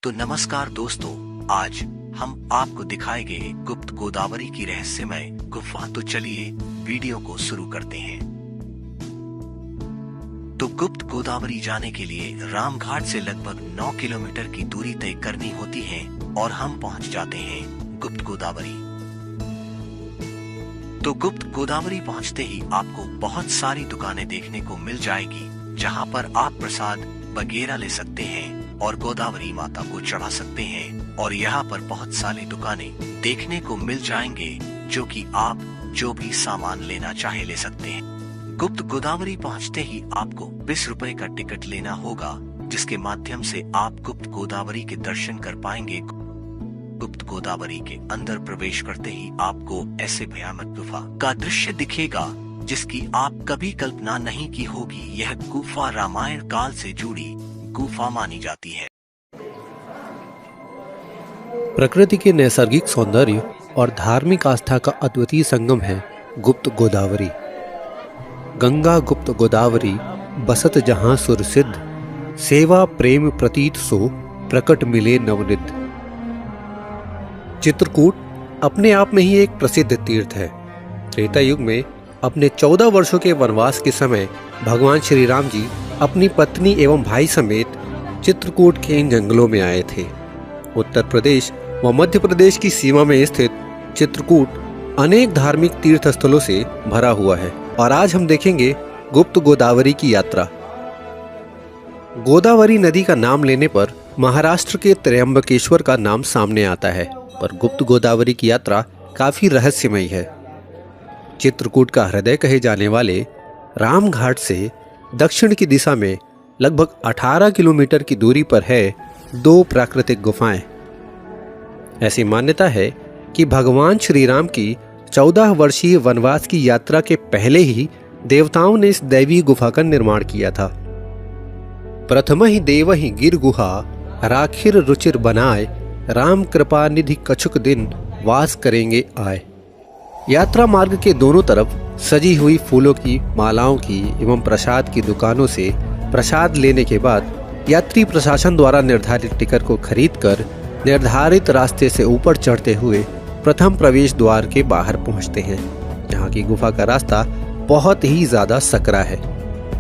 तो नमस्कार दोस्तों, आज हम आपको दिखाएंगे गुप्त गोदावरी की रहस्यमय गुफा। तो चलिए वीडियो को शुरू करते हैं। तो गुप्त गोदावरी जाने के लिए रामघाट से लगभग 9 किलोमीटर की दूरी तय करनी होती है और हम पहुंच जाते हैं गुप्त गोदावरी। तो गुप्त गोदावरी पहुंचते ही आपको बहुत सारी दुकानें देखने को मिल जाएगी, जहां पर आप प्रसाद वगैरह ले सकते हैं और गोदावरी माता को चढ़ा सकते हैं। और यहाँ पर बहुत सारी दुकानें देखने को मिल जाएंगे, जो कि आप जो भी सामान लेना चाहे ले सकते हैं। गुप्त गोदावरी पहुँचते ही आपको 20 रुपए का टिकट लेना होगा, जिसके माध्यम से आप गुप्त गोदावरी के दर्शन कर पाएंगे। गुप्त गोदावरी के अंदर प्रवेश करते ही आपको ऐसे भयानक गुफा का दृश्य दिखेगा, जिसकी आप कभी कल्पना नहीं की होगी। यह गुफा रामायण काल से जुड़ी गुफा मानी जाती है। प्रकृति के नैसर्गिक सौंदर्य और धार्मिक आस्था का अद्वितीय संगम है गुप्त गोदावरी। गंगा गुप्त गोदावरी बसत जहां सुर सिद्ध, सेवा प्रेम प्रतीत सो प्रकट मिले नवनिध। चित्रकूट अपने आप में ही एक प्रसिद्ध तीर्थ है। त्रेता युग में अपने 14 वर्षों के वनवास के समय भगवान श्री राम जी अपनी पत्नी एवं भाई समेत चित्रकूट के इन जंगलों में आए थे। उत्तर प्रदेश व मध्य प्रदेश की सीमा में स्थित चित्रकूट अनेक धार्मिक तीर्थ स्थलों से भरा हुआ है और आज हम देखेंगे गुप्त गोदावरी की यात्रा। गोदावरी नदी का नाम लेने पर महाराष्ट्र के त्र्यंबकेश्वर का नाम सामने आता है, पर गुप्त गोदावरी की यात्रा काफी रहस्यमयी है। चित्रकूट का हृदय कहे जाने वाले रामघाट से दक्षिण की दिशा में लगभग 18 किलोमीटर की दूरी पर है 2 प्राकृतिक गुफाएं। ऐसी मान्यता है कि भगवान श्री राम की 14 वर्षीय वनवास की यात्रा के पहले ही देवताओं ने इस दैवीय गुफा का निर्माण किया था। प्रथम ही देव ही गिर गुहा राखिर रुचिर बनाए, राम कृपा निधि कछुक दिन वास करेंगे आए। यात्रा मार्ग के दोनों तरफ सजी हुई फूलों की मालाओं की एवं प्रसाद की दुकानों से प्रसाद लेने के बाद यात्री प्रशासन द्वारा निर्धारित टिकट को खरीदकर निर्धारित रास्ते से ऊपर चढ़ते हुए प्रथम प्रवेश द्वार के बाहर पहुंचते हैं। यहाँ की गुफा का रास्ता बहुत ही ज्यादा सकरा है।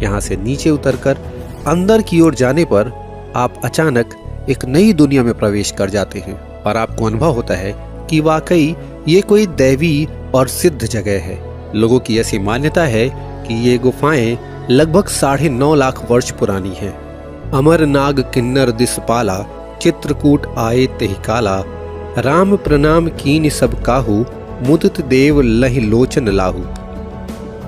यहाँ से नीचे उतरकर अंदर की ओर जाने पर आप अचानक एक नई दुनिया में प्रवेश कर जाते हैं और आपको अनुभव होता है कि वाकई ये कोई दैवी और सिद्ध जगह है। लोगों की ऐसी मान्यता है कि ये गुफाएं लगभग 9.5 लाख वर्ष पुरानी हैं। अमर नाग किन्नर दिसपाला, चित्रकूट आए तेहि काला, राम प्रणाम कीन सब काहू, मुदित देव लहि लोचन लाहू।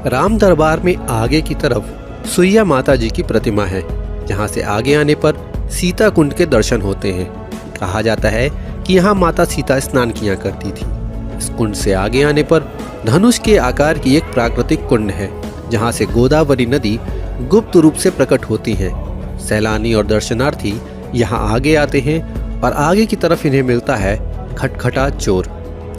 राम दरबार में आगे की तरफ सुइया माता जी की प्रतिमा है, जहाँ से आगे आने पर सीता कुंड के दर्शन होते हैं। कहा जाता है कि यहाँ माता सीता स्नान किया करती थी। इस कुंड से आगे आने पर धनुष के आकार की एक प्राकृतिक कुंड है, जहाँ से गोदावरी नदी गुप्त रूप से प्रकट होती है। सैलानी और दर्शनार्थी यहाँ आगे आते हैं और आगे की तरफ इन्हें मिलता है खटखटा चोर।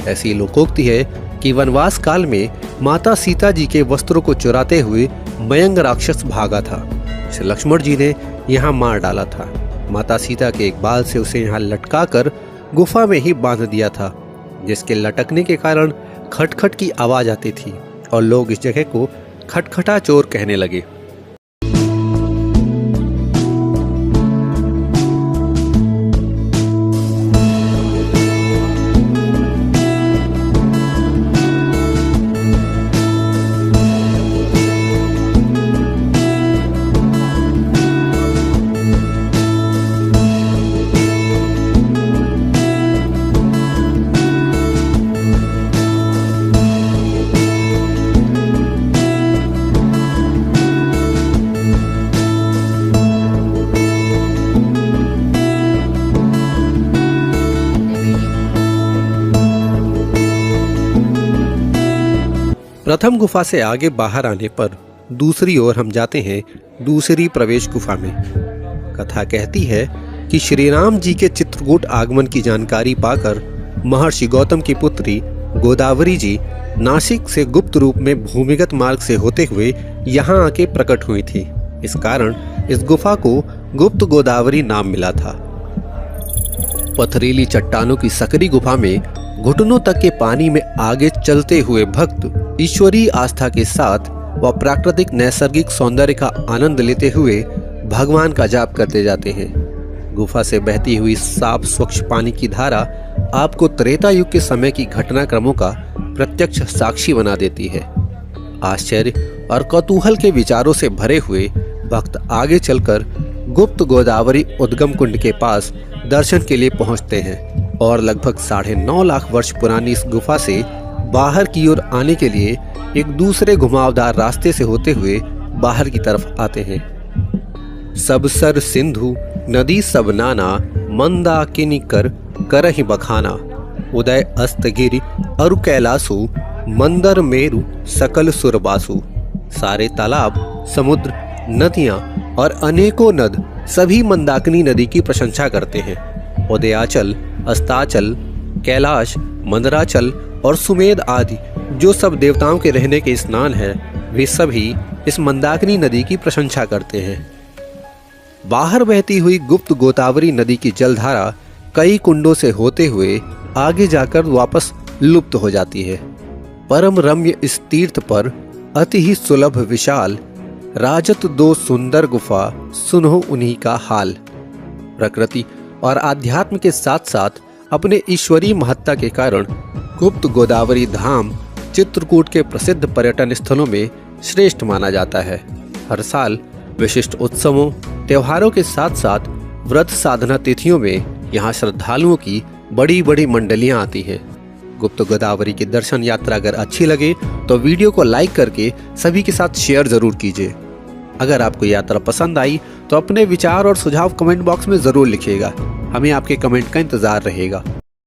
ऐसी लोकोक्ति है कि वनवास काल में माता सीता जी के वस्त्रों को चुराते हुए मयंग राक्षस भागा था। इसे लक्ष्मण जी ने यहाँ मार डाला था। माता सीता के एक बाल से उसे यहाँ लटकाकर गुफा में ही बांध दिया था, जिसके लटकने के कारण खटखट की आवाज आती थी और लोग इस जगह को खटखटा चोर कहने लगे। प्रथम गुफा से आगे बाहर आने पर दूसरी ओर हम जाते हैं दूसरी प्रवेश गुफा में। कथा कहती है कि श्री राम जी के चित्रकूट आगमन की जानकारी पाकर महर्षि गौतम की पुत्री गोदावरी जी नासिक से गुप्त रूप में भूमिगत मार्ग से होते हुए यहाँ आके प्रकट हुई थी। इस कारण इस गुफा को गुप्त गोदावरी नाम मिला था। पथरीली चट्टानों की सकरी गुफा में घुटनों तक के पानी में आगे चलते हुए भक्त ईश्वरीय आस्था के साथ व प्राकृतिक नैसर्गिक सौंदर्य का आनंद लेते हुए भगवान का जाप करते जाते हैं। गुफा से बहती हुई साफ स्वच्छ पानी की धारा आपको त्रेता युग के समय की घटनाक्रमों का प्रत्यक्ष साक्षी बना देती है। आश्चर्य और कौतूहल के विचारों से भरे हुए भक्त आगे चलकर गुप्त गोदावरी उद्गम कुंड के पास दर्शन के लिए पहुंचते हैं और लगभग 9.5 लाख वर्ष पुरानी इस गुफा से बाहर की ओर आने के लिए एक दूसरे घुमावदार रास्ते से होते हुए बाहर की तरफ आते हैं। सब सर सिंधु नदी सब नाना मंदा किनिकर करहि बखाना उदय अस्तगिरि अरु कैलासु मंदर मेरु सकल सुरबासु। सारे तालाब, समुद्र, नदियां और अनेकों नद सभी मंदाकिनी नदी की प्रशंसा करते हैं। उदयाचल, अस्ताचल, कैलाश, मंदराचल और सुमेध आदि जो सब देवताओं के रहने के स्नान हैं, वे सभी इस मंदाकिनी नदी की प्रशंसा करते हैं। बाहर बहती हुई गुप्त गोदावरी नदी की जलधारा कई कुंडों से होते हुए आगे जाकर वापस लुप्त हो जाती है। परम रम्य इस तीर्थ पर अति ही सुलभ विशाल राजत दो सुंदर गुफा सुनो उन्हीं का हाल। प्रकृति और आध्यात्म के साथ साथ अपने ईश्वरीय महत्ता के कारण गुप्त गोदावरी धाम चित्रकूट के प्रसिद्ध पर्यटन स्थलों में श्रेष्ठ माना जाता है। हर साल विशिष्ट उत्सवों, त्योहारों के साथ साथ व्रत साधना तिथियों में यहाँ श्रद्धालुओं की बड़ी बड़ी मंडलियां आती हैं। गुप्त गोदावरी की दर्शन यात्रा अगर अच्छी लगे तो वीडियो को लाइक करके सभी के साथ शेयर जरूर कीजिए। अगर आपको यात्रा पसंद आई तो अपने विचार और सुझाव कमेंट बॉक्स में जरूर लिखिएगा। हमें आपके कमेंट का इंतजार रहेगा।